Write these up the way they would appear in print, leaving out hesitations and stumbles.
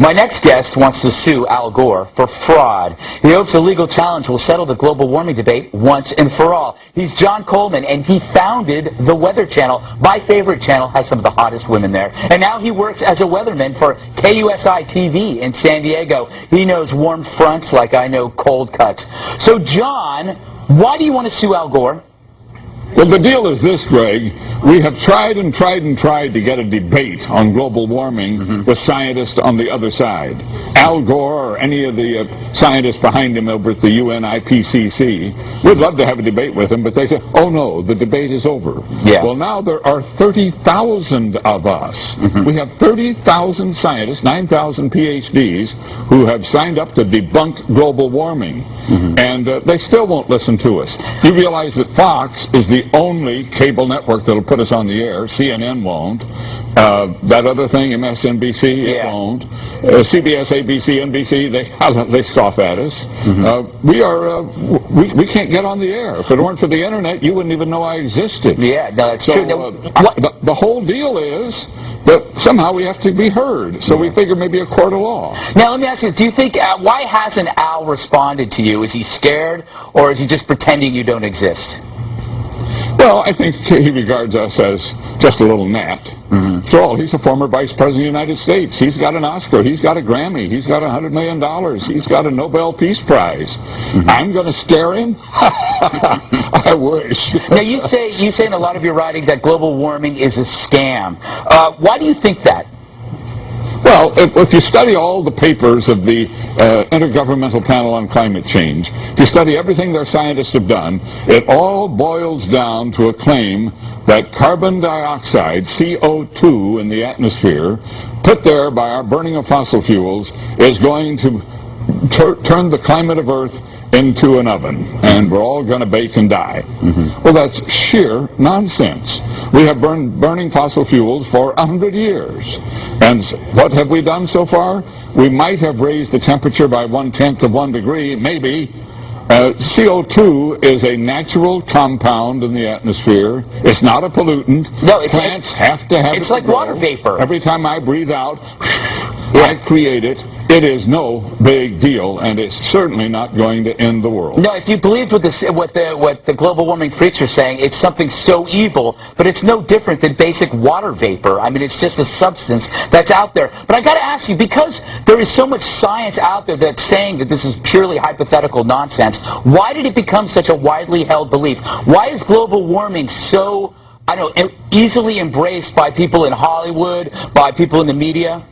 My next guest wants to sue Al Gore for fraud. He hopes a legal challenge will settle the global warming debate once and for all. He's John Coleman, and he founded the Weather Channel. My favorite channel, has some of the hottest women there. And now he works as a weatherman for KUSI TV in San Diego. He knows warm fronts like I know cold cuts. So, John, why do you want to sue Al Gore? Well, the deal is this, Greg. We have tried and tried and tried to get a debate on global warming with scientists on the other side. Al Gore or any of the scientists behind him over at the UN IPCC, we'd love to have a debate with him, but they say, oh no, the debate is over. Yeah. Well, now there are 30,000 of us. We have 30,000 scientists, 9,000 PhDs, who have signed up to debunk global warming. And they still won't listen to us. You realize that Fox is the only cable network that'll put us on the air. CNN won't. That other thing, MSNBC, it won't. CBS, ABC, NBC, they scoff at us. We can't get on the air. If it weren't for the internet, you wouldn't even know I existed. Yeah, no, that's so, true. The whole deal is that somehow we have to be heard. So we figure maybe a court of law. Now, let me ask you, do you think, why hasn't Al responded to you? Is he scared, or is he just pretending you don't exist? Well, I think he regards us as just a little gnat. After all, he's a former Vice President of the United States. He's got an Oscar. He's got a Grammy. He's got $100 million. He's got a Nobel Peace Prize. I'm going to scare him? I wish. Now, you say in a lot of your writing that global warming is a scam. Why do you think that? Well, if you study all the papers of the Intergovernmental Panel on Climate Change, if you study everything their scientists have done, it all boils down to a claim that carbon dioxide, CO2 in the atmosphere, put there by our burning of fossil fuels, is going to turn the climate of Earth into an oven, and we're all going to bake and die. Well, that's sheer nonsense. We have been burning fossil fuels for 100 years. And what have we done so far? We might have raised the temperature by 1/10 of 1 degree, maybe. CO2 is a natural compound in the atmosphere. It's not a pollutant. No, plants have to have it. It's like water vapor. Every time I breathe out, I create it. It is no big deal, and it's certainly not going to end the world. No, if you believed what the global warming freaks are saying, it's something so evil, but it's no different than basic water vapor. I mean, it's just a substance that's out there. But I got to ask you, because there is so much science out there that's saying that this is purely hypothetical nonsense, why did it become such a widely held belief? Why is global warming so, I don't know, easily embraced by people in Hollywood, by people in the media?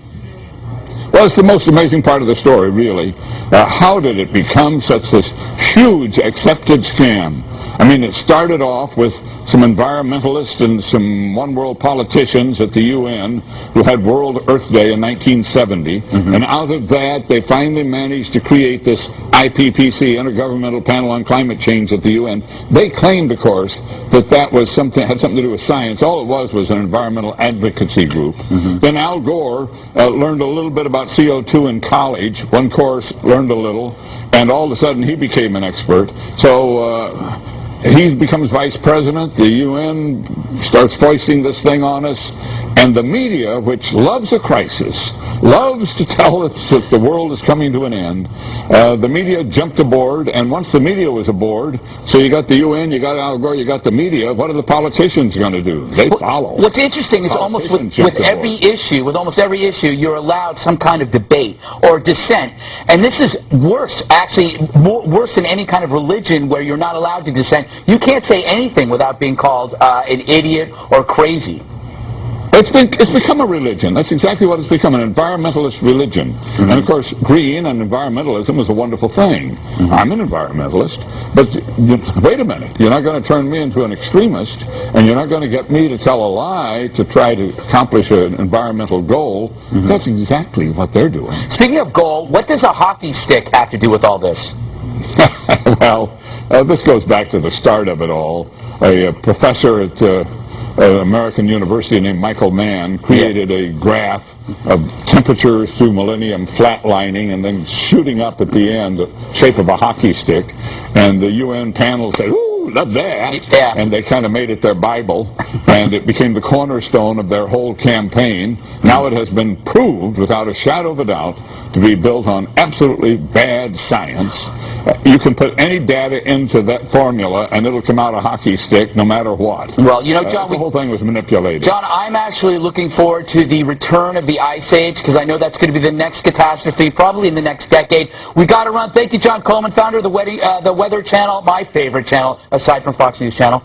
Well, it's the most amazing part of the story, really. How did it become such this huge accepted scam? I mean, it started off with some environmentalists and some one-world politicians at the UN who had World Earth Day in 1970, and out of that they finally managed to create this IPCC, Intergovernmental Panel on Climate Change at the UN. They claimed, of course, that was had something to do with science. All it was an environmental advocacy group. Then Al Gore learned a little bit about CO2 in college. One course, learned a little, and all of a sudden he became an expert. So he becomes vice president. The UN starts foisting this thing on us, and the media, which loves a crisis, loves to tell us that the world is coming to an end, the media jumped aboard, and once the media was aboard, so you got the UN, you got Al Gore, you got the media, what are the politicians going to do? They follow. What's interesting is almost with every issue, you're allowed some kind of debate or dissent, and this is worse, actually, worse than any kind of religion where you're not allowed to dissent. You can't say anything without being called an idiot or crazy. It's become a religion. That's exactly what it's become, an environmentalist religion. And of course, green and environmentalism is a wonderful thing. I'm an environmentalist, but wait a minute. You're not going to turn me into an extremist, and you're not going to get me to tell a lie to try to accomplish an environmental goal. That's exactly what they're doing. Speaking of goal, what does a hockey stick have to do with all this? Well, this goes back to the start of it all. A professor at American University named Michael Mann created a graph of temperatures through millennium flatlining and then shooting up at the end, the shape of a hockey stick. And the UN panel said, ooh, woo, love that. Yeah. And they kind of made it their Bible, and it became the cornerstone of their whole campaign. Now it has been proved, without a shadow of a doubt, to be built on absolutely bad science. You can put any data into that formula, and it'll come out a hockey stick no matter what. Well, you know, John, the whole thing was manipulated. John, I'm actually looking forward to the return of the Ice Age, because I know that's going to be the next catastrophe, probably in the next decade. We got to run. Thank you, John Coleman, founder of the Weather Channel, my favorite channel, aside from Fox News Channel.